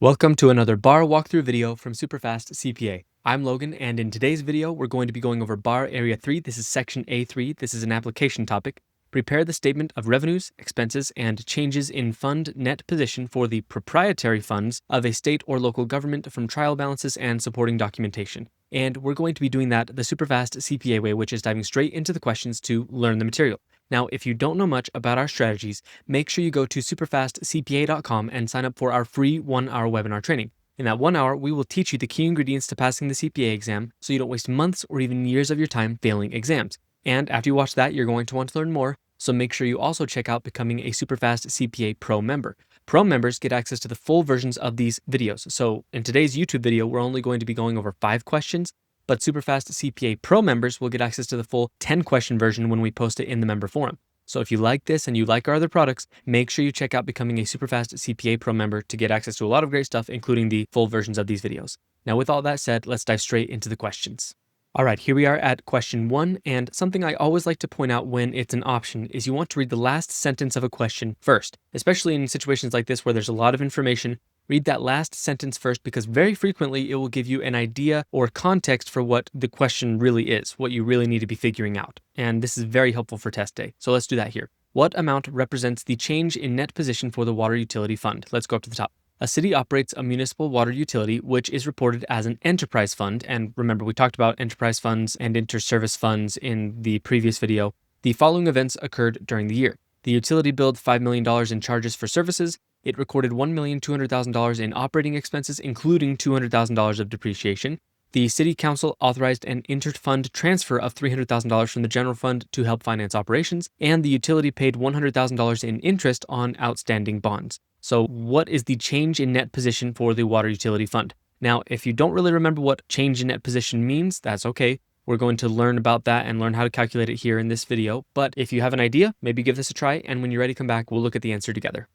Welcome to another BAR walkthrough video from SuperfastCPA. I'm Logan, and in today's video, we're going to be going over BAR Area 3. This is Section A3. This is an application topic. Prepare the statement of revenues, expenses, and changes in fund net position for the proprietary funds of a state or local government from trial balances and supporting documentation. And we're going to be doing that the SuperfastCPA way, which is diving straight into the questions to learn the material. Now, if you don't know much about our strategies, make sure you go to SuperfastCPA.com and sign up for our free 1-hour webinar training. In that 1 hour, we will teach you the key ingredients to passing the CPA exam so you don't waste months or even years of your time failing exams. And after you watch that, you're going to want to learn more, so make sure you also check out becoming a SuperfastCPA Pro member. Pro members get access to the full versions of these videos. So in today's YouTube video, we're only going to be going over 5 questions, but SuperfastCPA Pro members will get access to the full 10-question version when we post it in the member forum. So if you like this and you like our other products, make sure you check out becoming a SuperfastCPA Pro member to get access to a lot of great stuff, including the full versions of these videos. Now, with all that said, let's dive straight into the questions. All right, here we are at question 1, and something I always like to point out when it's an option is you want to read the last sentence of a question first, especially in situations like this where there's a lot of information. Read that last sentence first because very frequently it will give you an idea or context for what the question really is, what you really need to be figuring out. And this is very helpful for test day. So let's do that here. What amount represents the change in net position for the water utility fund? Let's go up to the top. A city operates a municipal water utility, which is reported as an enterprise fund. And remember, we talked about enterprise funds and inter-service funds in the previous video. The following events occurred during the year. The utility billed $5 million in charges for services. It recorded $1,200,000 in operating expenses, including $200,000 of depreciation. The City Council authorized an inter-fund transfer of $300,000 from the general fund to help finance operations, and the utility paid $100,000 in interest on outstanding bonds. So what is the change in net position for the water utility fund? Now, if you don't really remember what change in net position means, that's okay. We're going to learn about that and learn how to calculate it here in this video. But if you have an idea, maybe give this a try, and when you're ready, come back, we'll look at the answer together.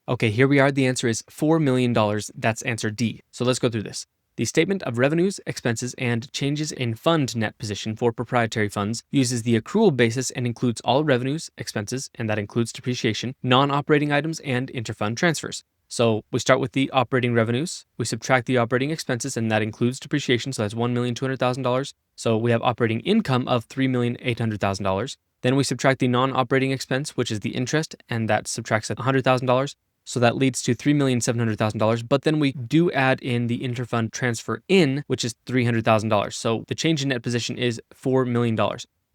Okay, here we are. The answer is $4 million. That's answer D. So let's go through this. The statement of revenues, expenses, and changes in fund net position for proprietary funds uses the accrual basis and includes all revenues, expenses, and that includes depreciation, non-operating items, and interfund transfers. So we start with the operating revenues, we subtract the operating expenses, and that includes depreciation, so that's $1,200,000. So we have operating income of $3,800,000. Then we subtract the non-operating expense, which is the interest, and that subtracts $100,000. So that leads to $3,700,000, but then we do add in the interfund transfer in, which is $300,000. So the change in net position is $4 million.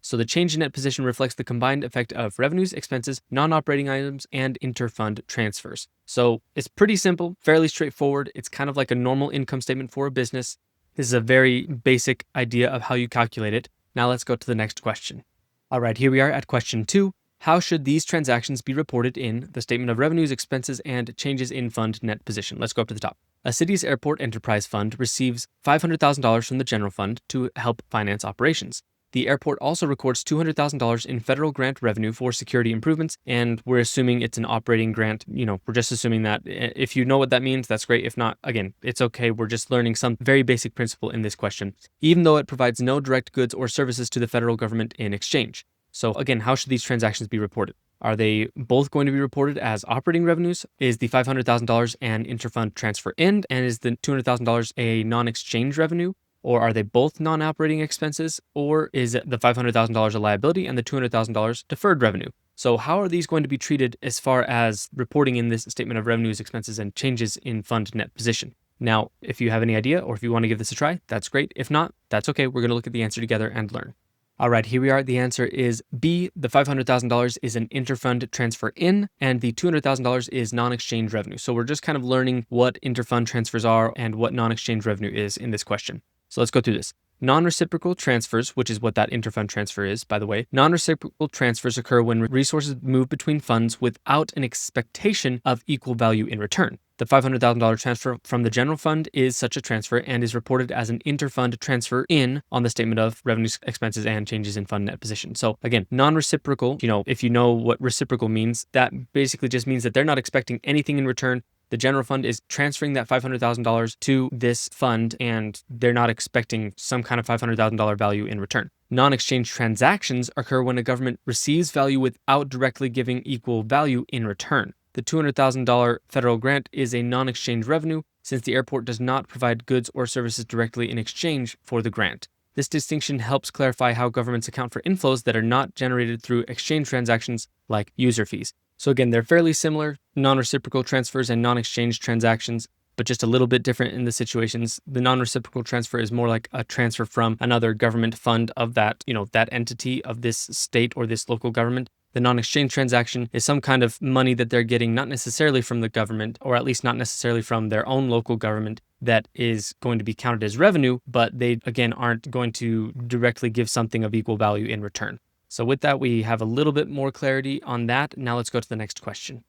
So the change in net position reflects the combined effect of revenues, expenses, non-operating items, and interfund transfers. So it's pretty simple, fairly straightforward. It's kind of like a normal income statement for a business. This is a very basic idea of how you calculate it. Now let's go to the next question. All right, here we are at question 2. How should these transactions be reported in the statement of revenues, expenses, and changes in fund net position? Let's go up to the top. A city's airport enterprise fund receives $500,000 from the general fund to help finance operations. The airport also records $200,000 in federal grant revenue for security improvements, and we're assuming it's an operating grant. We're just assuming that. If you know what that means, that's great. If not, again, it's okay. We're just learning some very basic principle in this question, even though it provides no direct goods or services to the federal government in exchange. So again, how should these transactions be reported? Are they both going to be reported as operating revenues? Is the $500,000 an interfund transfer in, and is the $200,000 a non-exchange revenue? Or are they both non-operating expenses? Or is the $500,000 a liability and the $200,000 deferred revenue? So how are these going to be treated as far as reporting in this statement of revenues, expenses, and changes in fund net position? Now, if you have any idea or if you want to give this a try, that's great. If not, that's okay. We're going to look at the answer together and learn. All right, here we are. The answer is B. The $500,000 is an interfund transfer in, and the $200,000 is non-exchange revenue. So we're just kind of learning what interfund transfers are and what non-exchange revenue is in this question. So let's go through this. Non-reciprocal transfers, which is what that interfund transfer is, by the way. Non-reciprocal transfers occur when resources move between funds without an expectation of equal value in return. The $500,000 transfer from the general fund is such a transfer and is reported as an interfund transfer in on the statement of revenues, expenses, and changes in fund net position. So again, non-reciprocal, if you know what reciprocal means, that basically just means that they're not expecting anything in return. The general fund is transferring that $500,000 to this fund, and they're not expecting some kind of $500,000 value in return. Non-exchange transactions occur when a government receives value without directly giving equal value in return. The $200,000 federal grant is a non-exchange revenue since the airport does not provide goods or services directly in exchange for the grant. This distinction helps clarify how governments account for inflows that are not generated through exchange transactions like user fees. So again, they're fairly similar, non-reciprocal transfers and non-exchange transactions, but just a little bit different in the situations. The non-reciprocal transfer is more like a transfer from another government fund of that, that entity of this state or this local government. The non-exchange transaction is some kind of money that they're getting, not necessarily from the government, or at least not necessarily from their own local government, that is going to be counted as revenue, but they, again, aren't going to directly give something of equal value in return. So with that, we have a little bit more clarity on that. Now let's go to the next question.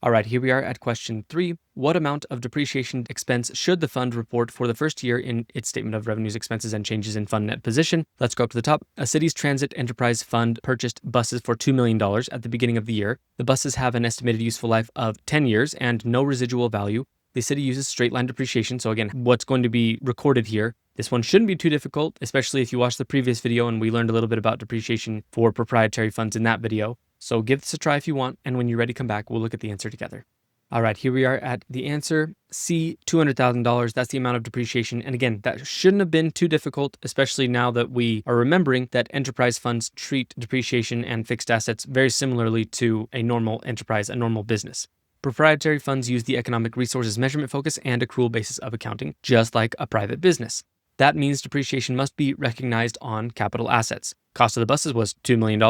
All right, here we are at question 3. What amount of depreciation expense should the fund report for the first year in its statement of revenues, expenses, and changes in fund net position? Let's go up to the top. A city's transit enterprise fund purchased buses for $2 million at the beginning of the year. The buses have an estimated useful life of 10 years and no residual value. The city uses straight line depreciation. So again, what's going to be recorded here? This one shouldn't be too difficult, especially if you watched the previous video and we learned a little bit about depreciation for proprietary funds in that video. So give this a try if you want, and when you're ready, come back. We'll look at the answer together. All right, here we are at the answer. C, $200,000. That's the amount of depreciation. And again, that shouldn't have been too difficult, especially now that we are remembering that enterprise funds treat depreciation and fixed assets very similarly to a normal enterprise, a normal business. Proprietary funds use the economic resources measurement focus and accrual basis of accounting, just like a private business. That means depreciation must be recognized on capital assets. Cost of the buses was $2 million.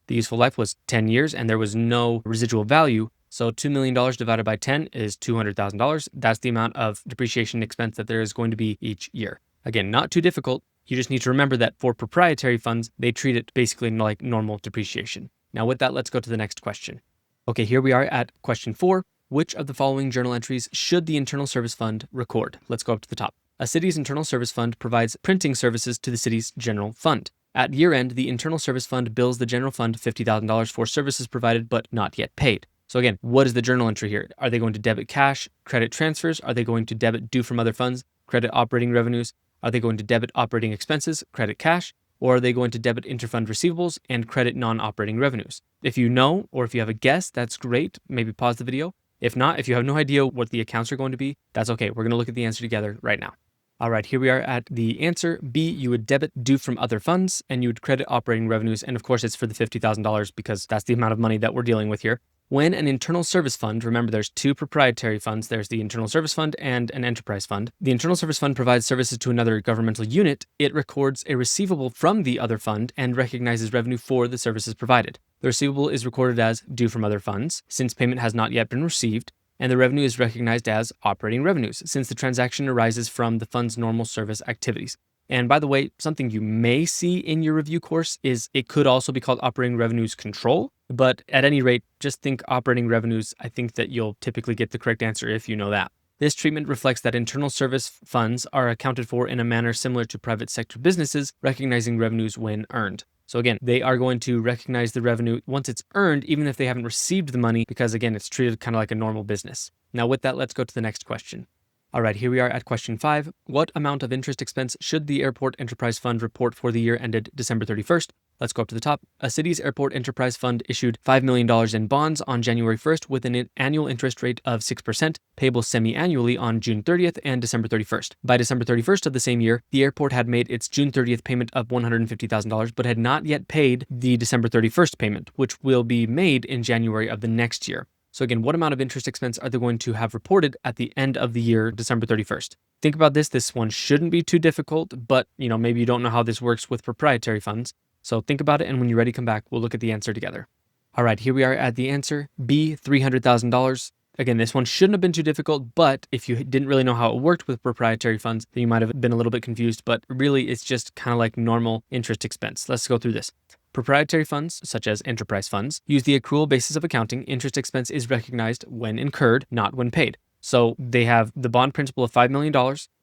The useful life was 10 years and there was no residual value. So $2 million divided by 10 is $200,000. That's the amount of depreciation expense that there is going to be each year. Again, not too difficult. You just need to remember that for proprietary funds, they treat it basically like normal depreciation. Now with that, let's go to the next question. Okay, here we are at question 4. Which of the following journal entries should the Internal Service Fund record? Let's go up to the top. A city's Internal Service Fund provides printing services to the city's general fund. At year end, the Internal Service Fund bills the general fund $50,000 for services provided but not yet paid. So again, what is the journal entry here? Are they going to debit cash, credit transfers? Are they going to debit due from other funds, credit operating revenues? Are they going to debit operating expenses, credit cash? Or are they going to debit interfund receivables and credit non-operating revenues? If you know, or if you have a guess, that's great. Maybe pause the video. If not, if you have no idea what the accounts are going to be, that's okay. We're going to look at the answer together right now. All right, here we are at the answer. B, you would debit due from other funds and you would credit operating revenues. And of course, it's for the $50,000 because that's the amount of money that we're dealing with here. When an internal service fund, remember there's two proprietary funds, there's the internal service fund and an enterprise fund. The internal service fund provides services to another governmental unit. It records a receivable from the other fund and recognizes revenue for the services provided. The receivable is recorded as due from other funds since payment has not yet been received, and the revenue is recognized as operating revenues since the transaction arises from the fund's normal service activities. And by the way, something you may see in your review course is it could also be called operating revenues control, but at any rate, just think operating revenues. I think that you'll typically get the correct answer if you know that. This treatment reflects that internal service funds are accounted for in a manner similar to private sector businesses, recognizing revenues when earned. So again, they are going to recognize the revenue once it's earned, even if they haven't received the money, because again, it's treated kind of like a normal business. Now with that, let's go to the next question. All right, here we are at question 5. What amount of interest expense should the Airport Enterprise Fund report for the year ended December 31st? Let's go up to the top. A city's Airport Enterprise Fund issued $5 million in bonds on January 1st with an annual interest rate of 6%, payable semi-annually on June 30th and December 31st. By December 31st of the same year, the airport had made its June 30th payment of $150,000, but had not yet paid the December 31st payment, which will be made in January of the next year. So again, what amount of interest expense are they going to have reported at the end of the year, December 31st? Think about this. This one shouldn't be too difficult, but maybe you don't know how this works with proprietary funds. So think about it, and when you're ready, come back. We'll look at the answer together. All right, here we are at the answer. B, $300,000. Again, this one shouldn't have been too difficult, but if you didn't really know how it worked with proprietary funds, then you might have been a little bit confused, but really it's just kind of like normal interest expense. Let's go through this. Proprietary funds, such as enterprise funds, use the accrual basis of accounting. Interest expense is recognized when incurred, not when paid. So they have the bond principal of $5 million,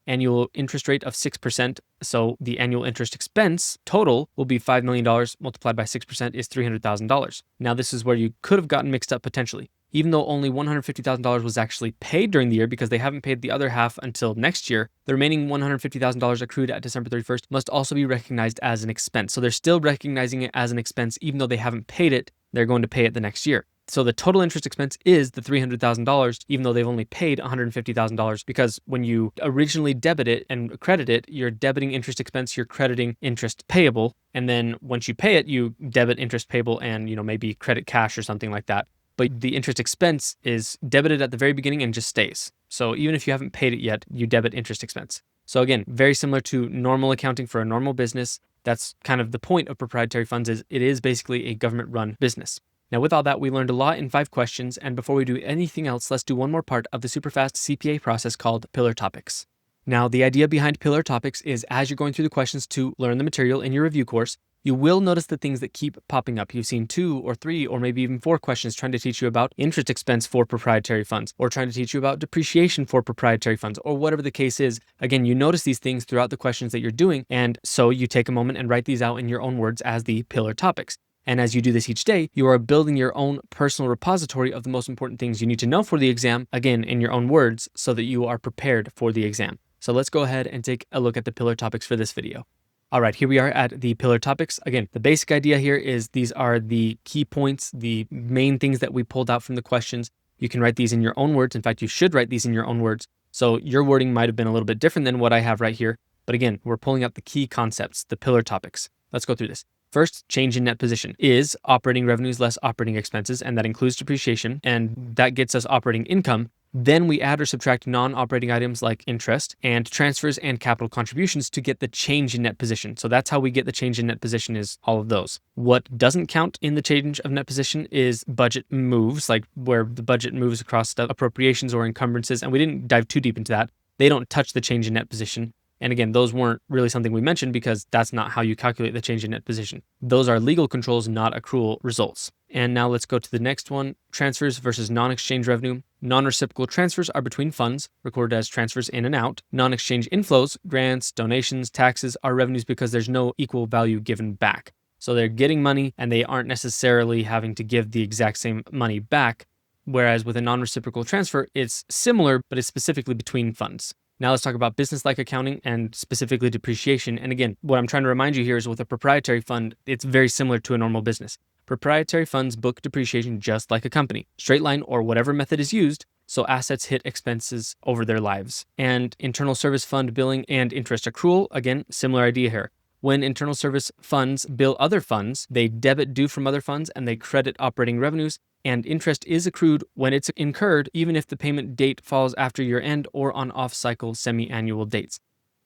annual interest rate of 6%. So the annual interest expense total will be $5 million multiplied by 6% is $300,000. Now this is where you could have gotten mixed up potentially. Even though only $150,000 was actually paid during the year because they haven't paid the other half until next year, the remaining $150,000 accrued at December 31st must also be recognized as an expense. So they're still recognizing it as an expense even though they haven't paid it. They're going to pay it the next year. So the total interest expense is the $300,000, even though they've only paid $150,000, because when you originally debit it and credit it, you're debiting interest expense, you're crediting interest payable. And then once you pay it, you debit interest payable and, maybe credit cash or something like that. But the interest expense is debited at the very beginning and just stays. So even if you haven't paid it yet, you debit interest expense. So again, very similar to normal accounting for a normal business. That's kind of the point of proprietary funds, is it is basically a government-run business. Now, with all that, we learned a lot in 5 questions, and before we do anything else, let's do one more part of the SuperFast CPA process called Pillar Topics. Now, the idea behind Pillar Topics is as you're going through the questions to learn the material in your review course, you will notice the things that keep popping up. You've seen 2 or 3 or maybe even 4 questions trying to teach you about interest expense for proprietary funds, or trying to teach you about depreciation for proprietary funds, or whatever the case is. Again, you notice these things throughout the questions that you're doing, and so you take a moment and write these out in your own words as the Pillar Topics. And as you do this each day, you are building your own personal repository of the most important things you need to know for the exam, again, in your own words, so that you are prepared for the exam. So let's go ahead and take a look at the Pillar Topics for this video. All right, here we are at the Pillar Topics. Again, the basic idea here is these are the key points, the main things that we pulled out from the questions. You can write these in your own words. In fact, you should write these in your own words. So your wording might have been a little bit different than what I have right here. But again, we're pulling out the key concepts, the Pillar Topics. Let's go through this. First, change in net position is operating revenues less operating expenses, and that includes depreciation, and that gets us operating income. Then we add or subtract non-operating items like interest and transfers and capital contributions to get the change in net position. So that's how we get the change in net position, is all of those. What doesn't count in the change of net position is budget moves, like where the budget moves across the appropriations or encumbrances, and we didn't dive too deep into that. They don't touch the change in net position. And again, those weren't really something we mentioned because that's not how you calculate the change in net position. Those are legal controls, not accrual results. And now let's go to the next one, transfers versus non-exchange revenue. Non-reciprocal transfers are between funds, recorded as transfers in and out. Non-exchange inflows, grants, donations, taxes are revenues because there's no equal value given back. So they're getting money and they aren't necessarily having to give the exact same money back. Whereas with a non-reciprocal transfer, it's similar, but it's specifically between funds. Now let's talk about business-like accounting and specifically depreciation. And again, what I'm trying to remind you here is with a proprietary fund, it's very similar to a normal business. Proprietary funds book depreciation just like a company, straight line or whatever method is used, so assets hit expenses over their lives. And internal service fund billing and interest accrual, again, similar idea here. When internal service funds bill other funds, they debit due from other funds and they credit operating revenues, and interest is accrued when it's incurred, even if the payment date falls after year end or on off-cycle semi-annual dates.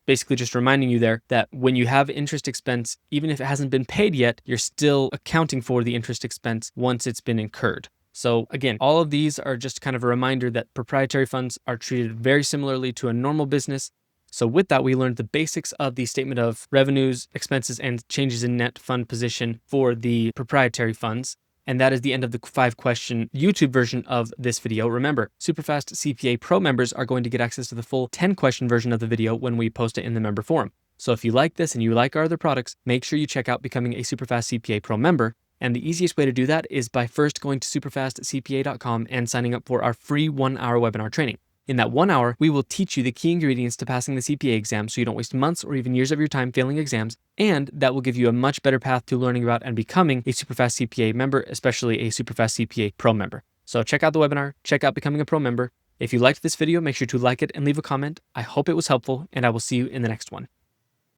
Basically just reminding you there that when you have interest expense, even if it hasn't been paid yet, you're still accounting for the interest expense once it's been incurred. So again, all of these are just kind of a reminder that proprietary funds are treated very similarly to a normal business. So with that, we learned the basics of the statement of revenues, expenses, and changes in net fund position for the proprietary funds. And that is the end of the 5-question YouTube version of this video. Remember, SuperFast CPA Pro members are going to get access to the full 10-question version of the video when we post it in the member forum. So if you like this and you like our other products, make sure you check out becoming a SuperFast CPA Pro member. And the easiest way to do that is by first going to SuperfastCPA.com and signing up for our free 1-hour webinar training. In that 1 hour, we will teach you the key ingredients to passing the CPA exam so you don't waste months or even years of your time failing exams, and that will give you a much better path to learning about and becoming a SuperFast CPA member, especially a SuperFast CPA Pro member. So check out the webinar, check out becoming a Pro member. If you liked this video, make sure to like it and leave a comment. I hope it was helpful, and I will see you in the next one.